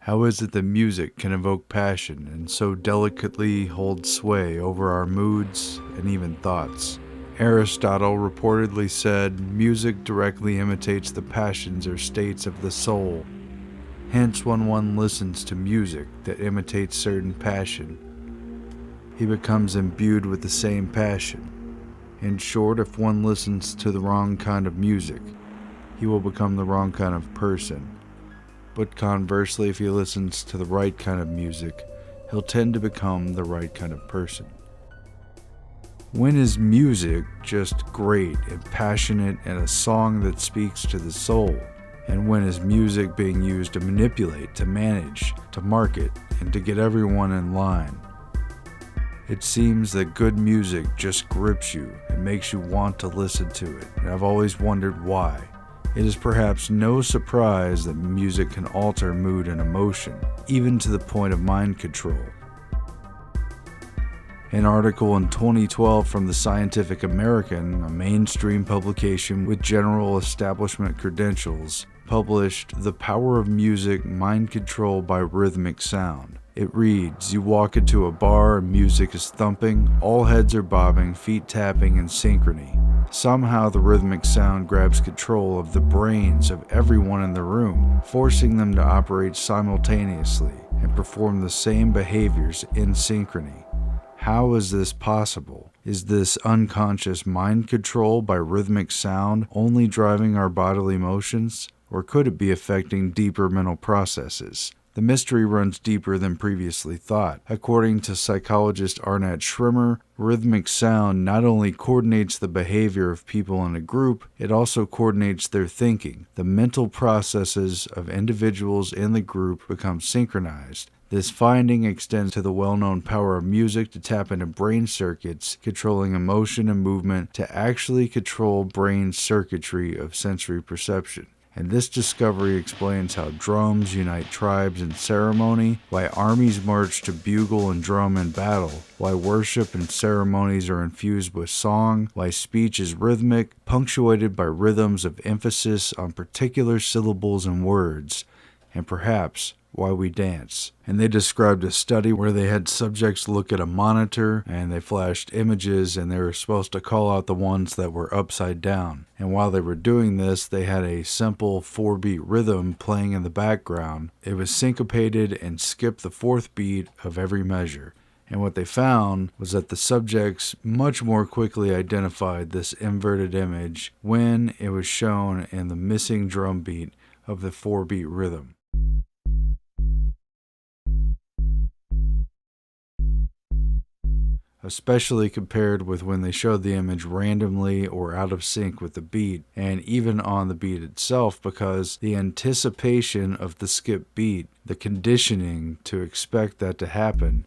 How is it that music can evoke passion and so delicately hold sway over our moods and even thoughts? Aristotle reportedly said, "Music directly imitates the passions or states of the soul." Hence, when one listens to music that imitates certain passion, he becomes imbued with the same passion. In short, if one listens to the wrong kind of music, he will become the wrong kind of person. But conversely, if he listens to the right kind of music, he'll tend to become the right kind of person. When is music just great and passionate and a song that speaks to the soul? And when is music being used to manipulate, to manage, to market, and to get everyone in line? It seems that good music just grips you and makes you want to listen to it, and I've always wondered why. It is perhaps no surprise that music can alter mood and emotion, even to the point of mind control. An article in 2012 from the Scientific American, a mainstream publication with general establishment credentials, published "The Power of Music, Mind Control by Rhythmic Sound." It reads, "You walk into a bar and music is thumping, all heads are bobbing, feet tapping in synchrony. Somehow the rhythmic sound grabs control of the brains of everyone in the room, forcing them to operate simultaneously and perform the same behaviors in synchrony. How is this possible? Is this unconscious mind control by rhythmic sound only driving our bodily motions? Or could it be affecting deeper mental processes? The mystery runs deeper than previously thought. According to psychologist Arnett Schrimmer, rhythmic sound not only coordinates the behavior of people in a group, it also coordinates their thinking. The mental processes of individuals in the group become synchronized. This finding extends to the well-known power of music to tap into brain circuits, controlling emotion and movement to actually control brain circuitry of sensory perception. And this discovery explains how drums unite tribes in ceremony, why armies march to bugle and drum in battle, why worship and ceremonies are infused with song, why speech is rhythmic, punctuated by rhythms of emphasis on particular syllables and words, and perhaps why we dance. And they described a study where they had subjects look at a monitor and they flashed images and they were supposed to call out the ones that were upside down. And while they were doing this, they had a simple 4-beat rhythm playing in the background. It was syncopated and skipped the 4th beat of every measure. And what they found was that the subjects much more quickly identified this inverted image when it was shown in the missing drum beat of the 4-beat rhythm. Especially compared with when they showed the image randomly or out of sync with the beat, and even on the beat itself, because the anticipation of the skip beat, the conditioning to expect that to happen,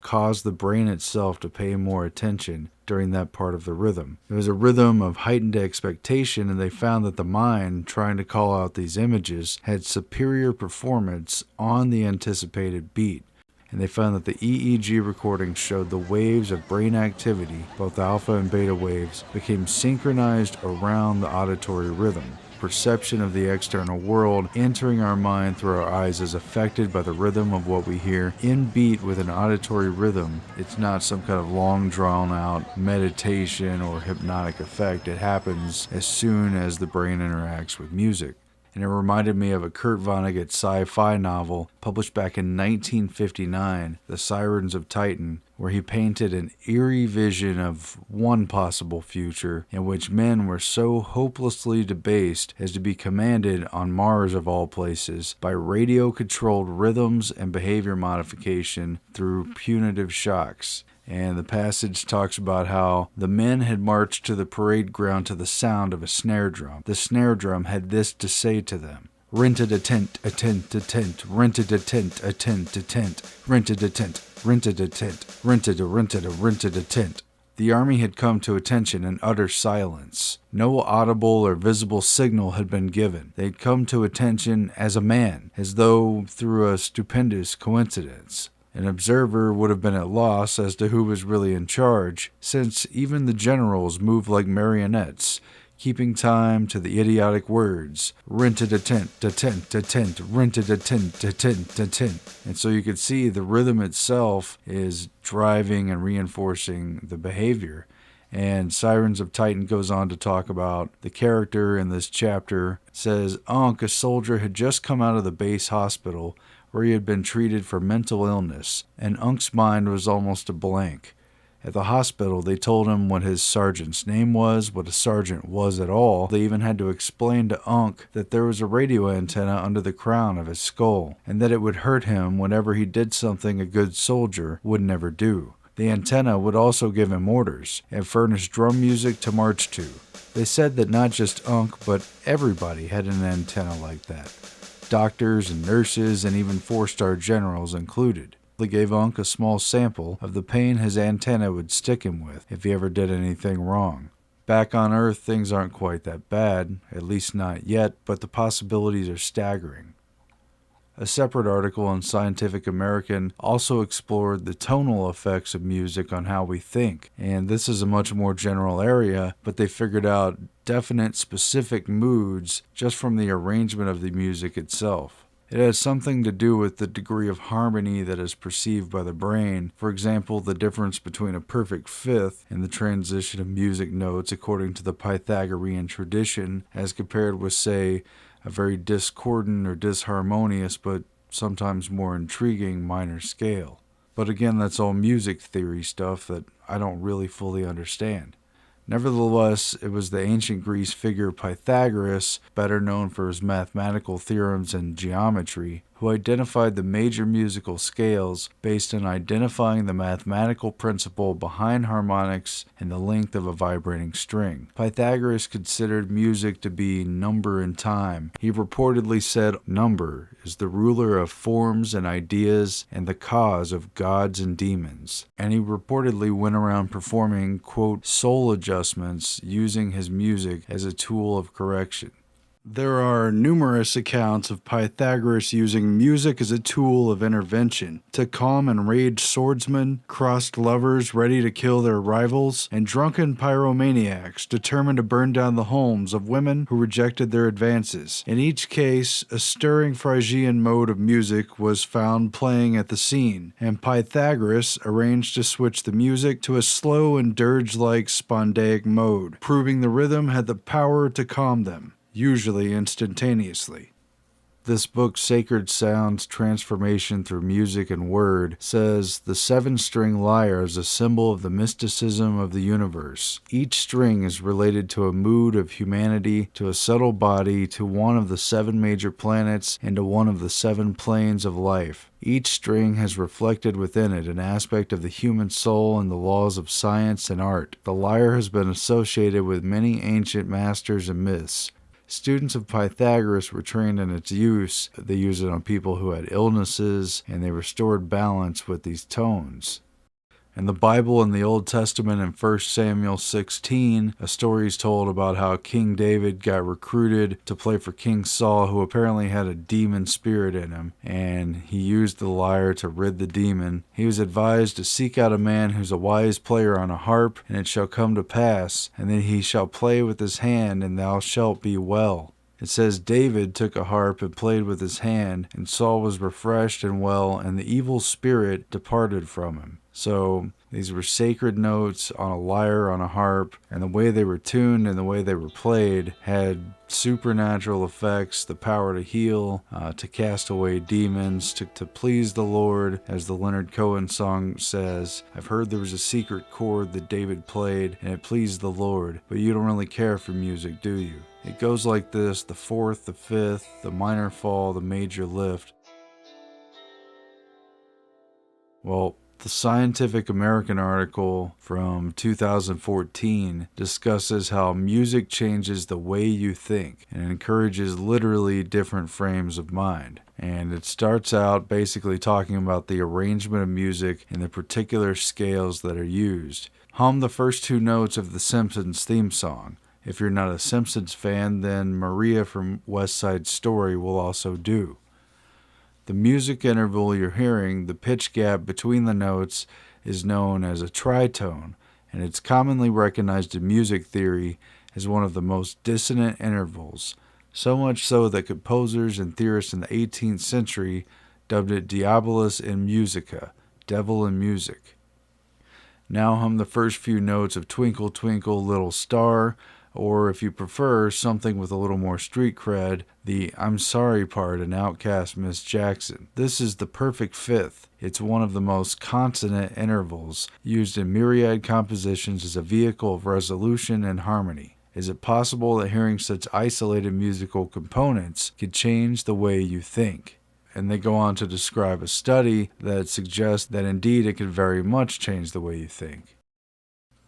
caused the brain itself to pay more attention during that part of the rhythm. It was a rhythm of heightened expectation, and they found that the mind, trying to call out these images, had superior performance on the anticipated beat. And they found that the EEG recordings showed the waves of brain activity, both alpha and beta waves, became synchronized around the auditory rhythm. Perception of the external world entering our mind through our eyes is affected by the rhythm of what we hear. In beat with an auditory rhythm, it's not some kind of long drawn out meditation or hypnotic effect. It happens as soon as the brain interacts with music. And it reminded me of a Kurt Vonnegut sci-fi novel published back in 1959, The Sirens of Titan, where he painted an eerie vision of one possible future in which men were so hopelessly debased as to be commanded on Mars of all places by radio-controlled rhythms and behavior modification through punitive shocks. And the passage talks about how the men had marched to the parade ground to the sound of a snare drum. The snare drum had this to say to them: "Rented a tent, a tent, a tent, rented a tent, a tent, a tent, rented a tent, rented a tent, rented a tent." The army had come to attention in utter silence. No audible or visible signal had been given. They had come to attention as a man, as though through a stupendous coincidence. An observer would have been at loss as to who was really in charge, since even the generals moved like marionettes, keeping time to the idiotic words, rent-a-tent, tent, rent-a-tent. And so you could see the rhythm itself is driving and reinforcing the behavior. And Sirens of Titan goes on to talk about the character in this chapter. It says, Ankh, a soldier, had just come out of the base hospital where he had been treated for mental illness, and Ankh's mind was almost a blank. At the hospital, they told him what his sergeant's name was, what a sergeant was at all. They even had to explain to Ankh that there was a radio antenna under the crown of his skull, and that it would hurt him whenever he did something a good soldier would never do. The antenna would also give him orders and furnish drum music to march to. They said that not just Ankh, but everybody had an antenna like that. Doctors and nurses and even 4-star generals included. They gave Ankh a small sample of the pain his antenna would stick him with if he ever did anything wrong. Back on Earth, things aren't quite that bad, at least not yet, but the possibilities are staggering. A separate article in Scientific American also explored the tonal effects of music on how we think, and this is a much more general area, but they figured out definite specific moods just from the arrangement of the music itself. It has something to do with the degree of harmony that is perceived by the brain. For example, the difference between a perfect fifth in the transition of music notes according to the Pythagorean tradition as compared with, say, a very discordant or disharmonious but sometimes more intriguing minor scale. But again, that's all music theory stuff that I don't really fully understand. Nevertheless, it was the ancient Greece figure Pythagoras, better known for his mathematical theorems and geometry, who identified the major musical scales based on identifying the mathematical principle behind harmonics and the length of a vibrating string. Pythagoras considered music to be number and time. He reportedly said, "Number is the ruler of forms and ideas and the cause of gods and demons." And he reportedly went around performing, quote, soul adjustments using his music as a tool of correction. There are numerous accounts of Pythagoras using music as a tool of intervention to calm enraged swordsmen, crossed lovers ready to kill their rivals, and drunken pyromaniacs determined to burn down the homes of women who rejected their advances. In each case, a stirring Phrygian mode of music was found playing at the scene, and Pythagoras arranged to switch the music to a slow and dirge-like spondaic mode, proving the rhythm had the power to calm them, usually instantaneously. This book, Sacred Sounds, Transformation Through Music and Word, says the 7-string lyre is a symbol of the mysticism of the universe. Each string is related to a mood of humanity, to a subtle body, to one of the 7 major planets, and to one of the 7 planes of life. Each string has reflected within it an aspect of the human soul and the laws of science and art. The lyre has been associated with many ancient masters and myths. Students of Pythagoras were trained in its use. They used it on people who had illnesses, and they restored balance with these tones. In the Bible, in the Old Testament, in 1 Samuel 16, a story is told about how King David got recruited to play for King Saul, who apparently had a demon spirit in him, and he used the lyre to rid the demon. He was advised to seek out a man who's a wise player on a harp, and it shall come to pass, and then he shall play with his hand, and thou shalt be well. It says David took a harp and played with his hand, and Saul was refreshed and well, and the evil spirit departed from him. So these were sacred notes on a lyre, on a harp, and the way they were tuned and the way they were played had supernatural effects, the power to heal, to cast away demons, to please the Lord. As the Leonard Cohen song says, I've heard there was a secret chord that David played and it pleased the Lord, but you don't really care for music, do you? It goes like this: the 4th, the 5th, the minor fall, the major lift. Well, the Scientific American article from 2014 discusses how music changes the way you think and encourages literally different frames of mind. And it starts out basically talking about the arrangement of music and the particular scales that are used. Hum the first 2 notes of the Simpsons theme song. If you're not a Simpsons fan, then Maria from West Side Story will also do. The music interval you're hearing, the pitch gap between the notes, is known as a tritone, and it's commonly recognized in music theory is one of the most dissonant intervals, so much so that composers and theorists in the 18th century dubbed it Diabolus in Musica, devil in music. Now hum the first few notes of Twinkle Twinkle Little Star, or if you prefer something with a little more street cred, the I'm Sorry part in Outkast Miss Jackson. This is the perfect fifth. It's one of the most consonant intervals, used in myriad compositions as a vehicle of resolution and harmony. Is it possible that hearing such isolated musical components could change the way you think? And they go on to describe a study that suggests that indeed it could very much change the way you think.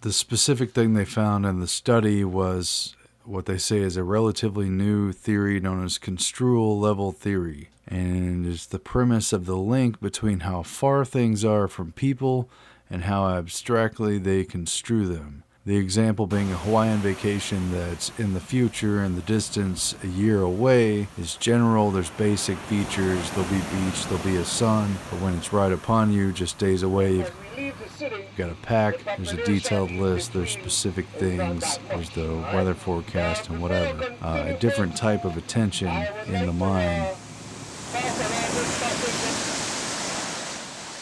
The specific thing they found in the study was what they say is a relatively new theory known as construal level theory, and is the premise of the link between how far things are from people and how abstractly they construe them. The example being a Hawaiian vacation that's in the future and the distance a year away is general. There's basic features. There'll be beach, there'll be a sun, but when it's right upon you, just days away, you've got to pack. There's a detailed list. There's specific things. There's the weather forecast and whatever. A different type of attention in the mind.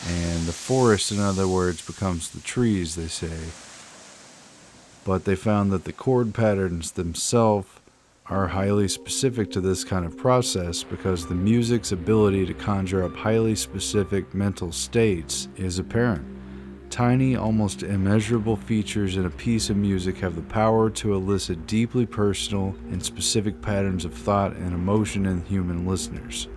And the forest, in other words, becomes the trees, they say. But they found that the chord patterns themselves are highly specific to this kind of process because the music's ability to conjure up highly specific mental states is apparent. Tiny, almost immeasurable features in a piece of music have the power to elicit deeply personal and specific patterns of thought and emotion in human listeners.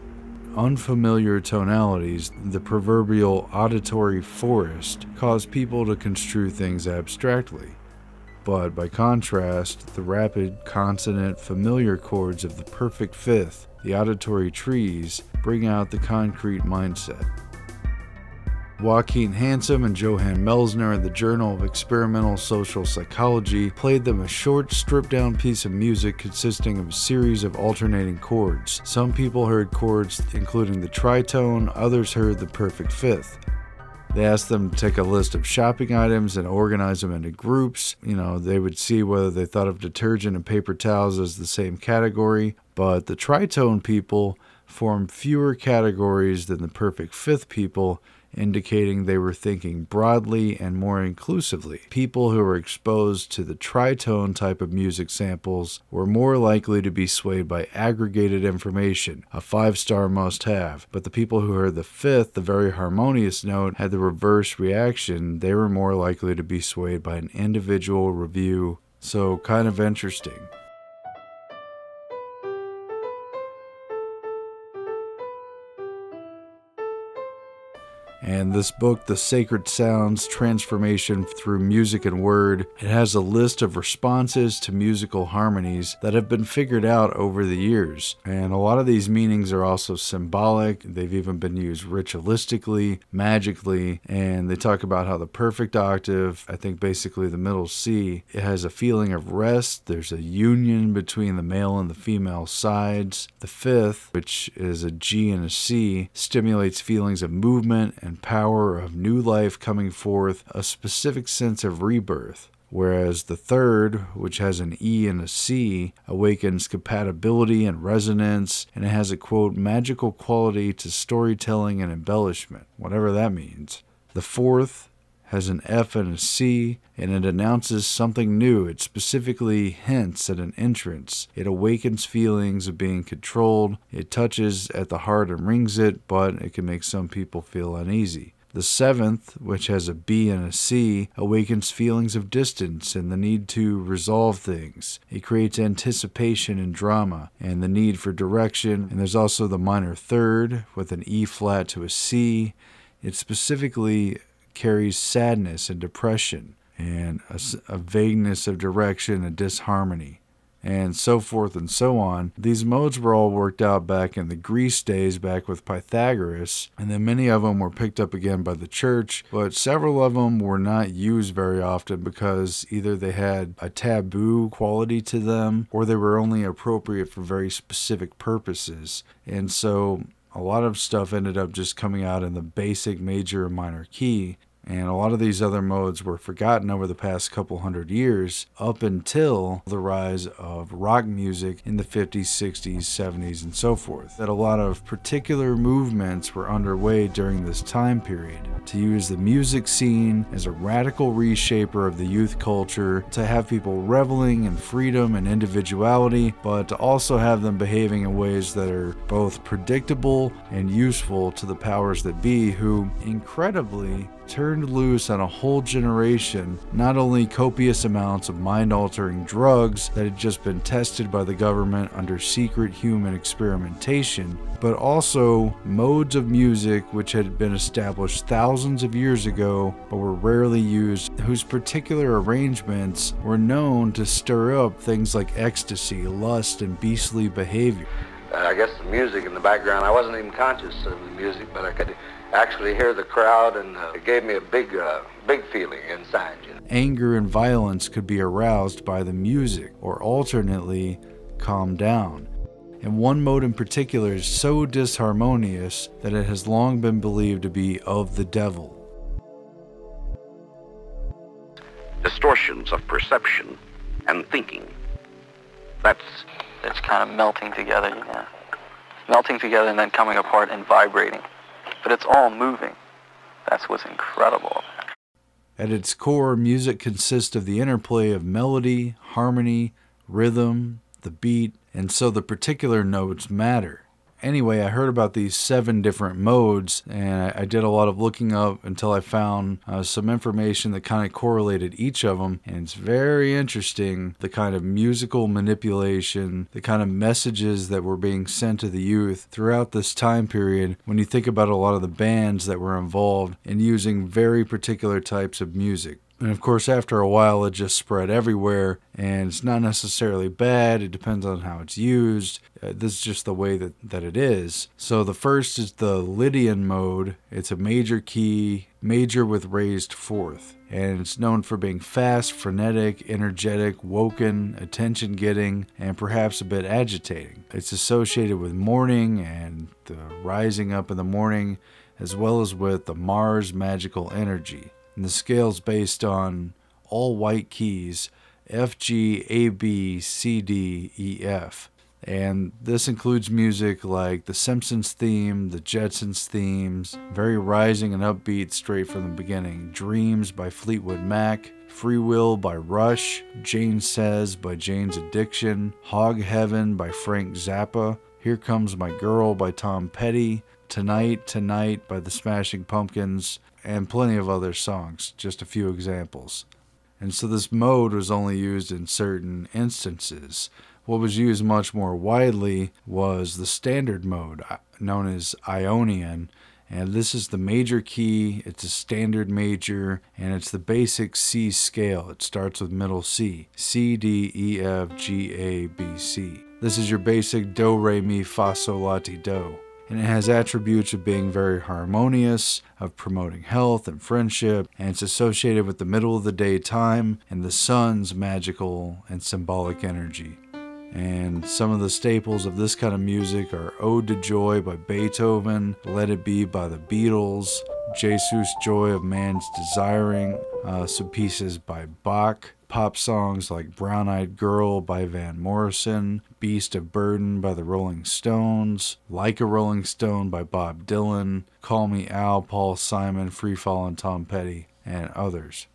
Unfamiliar tonalities, the proverbial auditory forest, cause people to construe things abstractly. But by contrast, the rapid, consonant, familiar chords of the perfect fifth, the auditory trees, bring out the concrete mindset. Joachim Hansen and Johann Melsner in the Journal of Experimental Social Psychology played them a short, stripped-down piece of music consisting of a series of alternating chords. Some people heard chords including the tritone, others heard the perfect fifth. They asked them to take a list of shopping items and organize them into groups. They would see whether they thought of detergent and paper towels as the same category. But the tritone people formed fewer categories than the perfect fifth people, indicating they were thinking broadly and more inclusively. People who were exposed to the tritone type of music samples were more likely to be swayed by aggregated information, a 5-star must-have. But the people who heard the fifth, the very harmonious note, had the reverse reaction. They were more likely to be swayed by an individual review. So kind of interesting. And this book, The Sacred Sounds, Transformation Through Music and Word, it has a list of responses to musical harmonies that have been figured out over the years. And a lot of these meanings are also symbolic. They've even been used ritualistically, magically, and they talk about how the perfect octave, I think basically the middle C, it has a feeling of rest. There's a union between the male and the female sides. The fifth, which is a G and a C, stimulates feelings of movement and power of new life coming forth, a specific sense of rebirth. Whereas the third, which has an E and a C, awakens compatibility and resonance, and it has a, quote, magical quality to storytelling and embellishment, whatever that means. The fourth has an F and a C, and it announces something new. It specifically hints at an entrance. It awakens feelings of being controlled. It touches at the heart and rings it, but it can make some people feel uneasy. The seventh, which has a B and a C, awakens feelings of distance and the need to resolve things. It creates anticipation and drama and the need for direction. And there's also the minor third with an E flat to a C. It specifically carries sadness and depression and a vagueness of direction and disharmony, and so forth and so on. These modes were all worked out back in the Greece days, back with Pythagoras, and then many of them were picked up again by the church, but several of them were not used very often because either they had a taboo quality to them or they were only appropriate for very specific purposes. And so a lot of stuff ended up just coming out in the basic major and minor key. And a lot of these other modes were forgotten over the past couple hundred years, up until the rise of rock music in the 50s, 60s, 70s, and so forth. That a lot of particular movements were underway during this time period to use the music scene as a radical reshaper of the youth culture, to have people reveling in freedom and individuality, but to also have them behaving in ways that are both predictable and useful to the powers that be, who incredibly turned loose on a whole generation not only copious amounts of mind-altering drugs that had just been tested by the government under secret human experimentation, but also modes of music which had been established thousands of years ago but were rarely used, whose particular arrangements were known to stir up things like ecstasy, lust, and beastly behavior. I guess the music in the background, I wasn't even conscious of the music, but I could actually hear the crowd, and it gave me a big feeling inside. You know? Anger and violence could be aroused by the music, or alternately, calmed down. And one mode in particular is so disharmonious that it has long been believed to be of the devil. Distortions of perception and thinking. It's kind of melting together, melting together and then coming apart and vibrating. But it's all moving. That's what's incredible. At its core, music consists of the interplay of melody, harmony, rhythm, the beat, and so the particular notes matter. Anyway, I heard about these 7 different modes, and I did a lot of looking up until I found some information that kind of correlated each of them, and it's very interesting, the kind of musical manipulation, the kind of messages that were being sent to the youth throughout this time period when you think about a lot of the bands that were involved in using very particular types of music. And of course, after a while, it just spread everywhere, and it's not necessarily bad. It depends on how it's used. This is just the way that it is. So the first is the Lydian mode. It's a major key, major with raised fourth. And it's known for being fast, frenetic, energetic, woken, attention-getting, and perhaps a bit agitating. It's associated with morning and the rising up in the morning, as well as with the Mars magical energy. And the scale's based on all white keys, F, G, A, B, C, D, E, F. And this includes music like the Simpsons theme, the Jetsons themes, very rising and upbeat straight from the beginning. Dreams by Fleetwood Mac, Free Will by Rush, Jane Says by Jane's Addiction, Hog Heaven by Frank Zappa, Here Comes My Girl by Tom Petty, Tonight, Tonight by the Smashing Pumpkins, and plenty of other songs, just a few examples. And so this mode was only used in certain instances. What was used much more widely was the standard mode, known as Ionian, and this is the major key, it's a standard major, and it's the basic C scale. It starts with middle C, C, D, E, F, G, A, B, C. This is your basic do, re, mi, fa, sol, la, ti, do. And it has attributes of being very harmonious, of promoting health and friendship, and it's associated with the middle of the day time and the sun's magical and symbolic energy. And some of the staples of this kind of music are Ode to Joy by Beethoven, Let It Be by the Beatles, Jesus Joy of Man's Desiring, some pieces by Bach, pop songs like Brown Eyed Girl by Van Morrison, Beast of Burden by the Rolling Stones, Like a Rolling Stone by Bob Dylan, Call Me Al, Paul Simon, Free Fallin' Tom Petty, and others.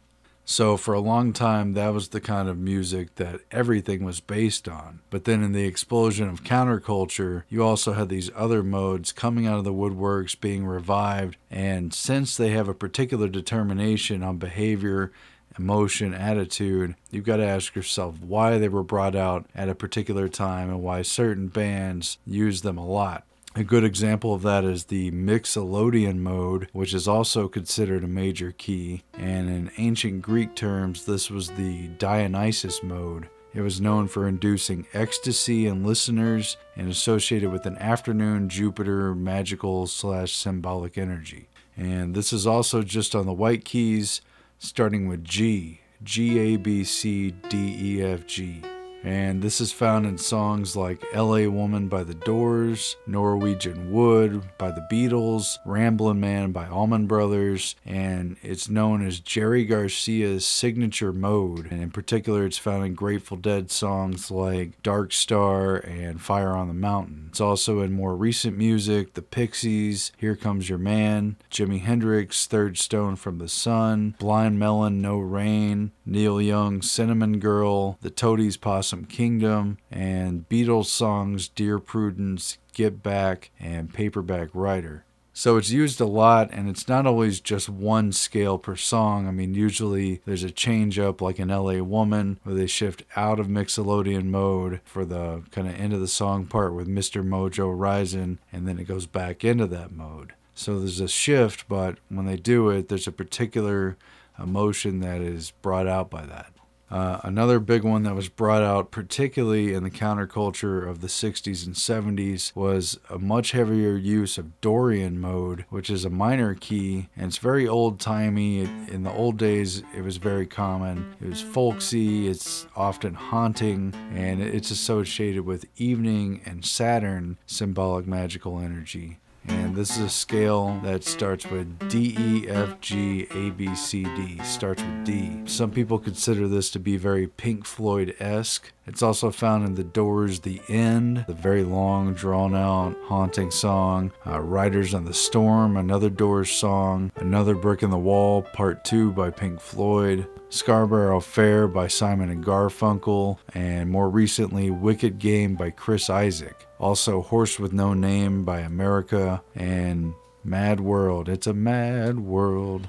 So for a long time, that was the kind of music that everything was based on. But then in the explosion of counterculture, you also had these other modes coming out of the woodworks, being revived, and since they have a particular determination on behavior, emotion, attitude, you've got to ask yourself why they were brought out at a particular time and why certain bands use them a lot. A good example of that is the Mixolydian mode, which is also considered a major key, and in ancient Greek terms, this was the Dionysus mode. It was known for inducing ecstasy in listeners and associated with an afternoon Jupiter magical / symbolic energy. And this is also just on the white keys, starting with G, G, A, B, C, D, E, F, G. And this is found in songs like LA Woman by The Doors, Norwegian Wood by The Beatles, Ramblin' Man by Allman Brothers, and it's known as Jerry Garcia's signature mode. And in particular, it's found in Grateful Dead songs like Dark Star and Fire on the Mountain. It's also in more recent music, The Pixies, Here Comes Your Man, Jimi Hendrix, Third Stone from the Sun, Blind Melon, No Rain, Neil Young, Cinnamon Girl, The Toadies' Possum Kingdom, and Beatles songs Dear Prudence, Get Back, and Paperback Writer. So it's used a lot, and it's not always just one scale per song. I mean, usually there's a change up like in LA Woman where they shift out of Mixolydian mode for the kind of end of the song part with Mr. Mojo Rising, and then it goes back into that mode. So there's a shift, but when they do it, there's a particular emotion that is brought out by that. Another big one that was brought out, particularly in the counterculture of the 60s and 70s, was a much heavier use of Dorian mode, which is a minor key, and it's very old-timey. In the old days, it was very common. It was folksy, it's often haunting, and it's associated with evening and Saturn symbolic magical energy. And this is a scale that starts with D, E, F, G, A, B, C, D. Starts with D. Some people consider this to be very Pink Floyd-esque. It's also found in The Doors' The End, the very long, drawn-out, haunting song. Riders on the Storm, another Doors song. Another Brick in the Wall, Part 2 by Pink Floyd. Scarborough Fair by Simon and Garfunkel, and more recently Wicked Game by Chris Isaak. Also Horse with No Name by America, and Mad World, It's a Mad World,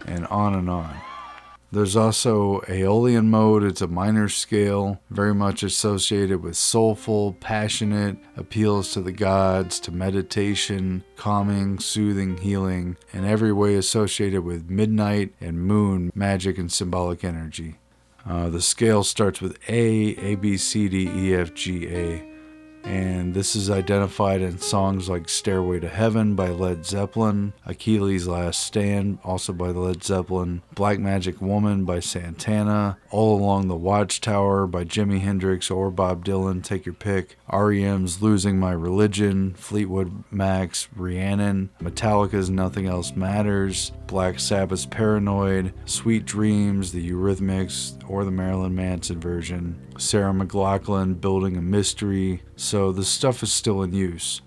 and on and on. There's also Aeolian mode. It's a minor scale, very much associated with soulful, passionate appeals to the gods, to meditation, calming, soothing, healing, and every way associated with midnight and moon magic and symbolic energy. The scale starts with A, B, C, D, E, F, G, A. And this is identified in songs like Stairway to Heaven by Led Zeppelin, Achilles' Last Stand, also by Led Zeppelin, Black Magic Woman by Santana, All Along the Watchtower by Jimi Hendrix or Bob Dylan, take your pick, REM's Losing My Religion, Fleetwood Mac's Rhiannon, Metallica's Nothing Else Matters, Black Sabbath's Paranoid, Sweet Dreams, the Eurythmics, or the Marilyn Manson version, Sarah McLachlan, Building a Mystery. So the stuff is still in use.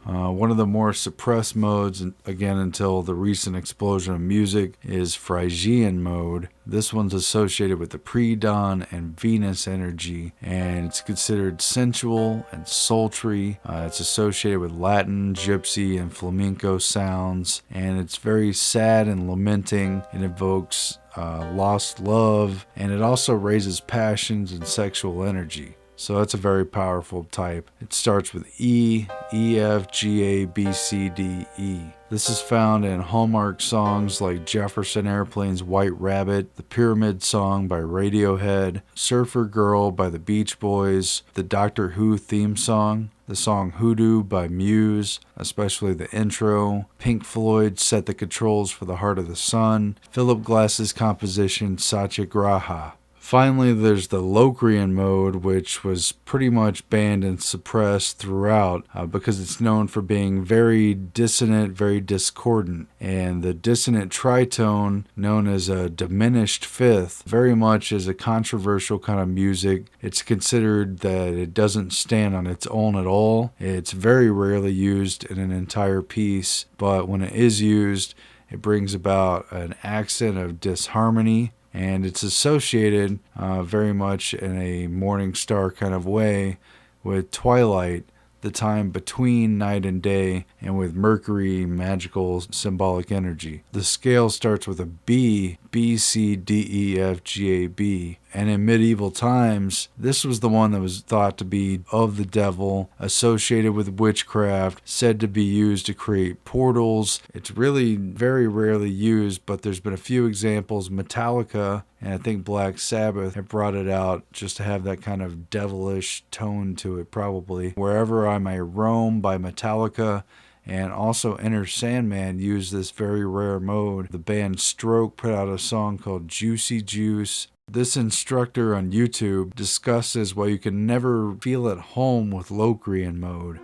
One of the more suppressed modes, again until the recent explosion of music, is Phrygian mode. This one's associated with the pre-dawn and Venus energy, and it's considered sensual and sultry. It's associated with Latin, gypsy, and flamenco sounds, and it's very sad and lamenting. It evokes lost love, and it also raises passions and sexual energy. So that's a very powerful type. It starts with E, E, F, G, A, B, C, D, E. This is found in Hallmark songs like Jefferson Airplane's White Rabbit, the Pyramid Song by Radiohead, Surfer Girl by the Beach Boys, the Doctor Who theme song, the song Hoodoo by Muse, especially the intro, Pink Floyd Set the Controls for the Heart of the Sun, Philip Glass's composition Satyagraha. Finally, there's the Locrian mode, which was pretty much banned and suppressed throughout because it's known for being very dissonant, very discordant. And the dissonant tritone, known as a diminished fifth, very much is a controversial kind of music. It's considered that it doesn't stand on its own at all. It's very rarely used in an entire piece, but when it is used, it brings about an accent of disharmony. And it's associated very much in a morning star kind of way with twilight, the time between night and day, and with Mercury, magical, symbolic energy. The scale starts with a B, B, C, D, E, F, G, A, B. And in medieval times, this was the one that was thought to be of the devil, associated with witchcraft, said to be used to create portals. It's really very rarely used, but there's been a few examples. Metallica and I think Black Sabbath have brought it out just to have that kind of devilish tone to it, probably. Wherever I May Roam by Metallica, and also Enter Sandman used this very rare mode. The band Stroke put out a song called Juicy Juice. This instructor on YouTube discusses why you can never feel at home with Locrian mode.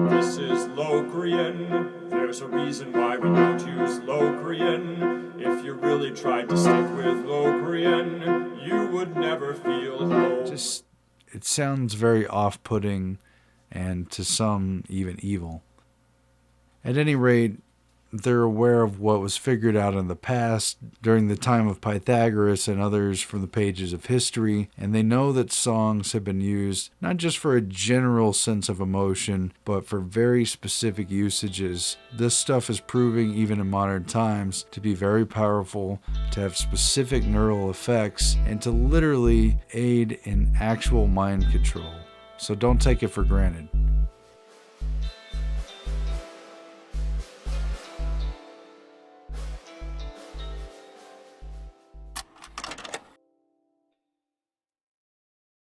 This is Locrian. There's a reason why we don't use Locrian. If you really tried to stick with Locrian, you would never feel home. It sounds very off-putting and to some even evil. At any rate, they're aware of what was figured out in the past during the time of Pythagoras and others from the pages of history, and they know that songs have been used not just for a general sense of emotion, but for very specific usages. This stuff is proving, even in modern times, to be very powerful, to have specific neural effects, and to literally aid in actual mind control. So don't take it for granted.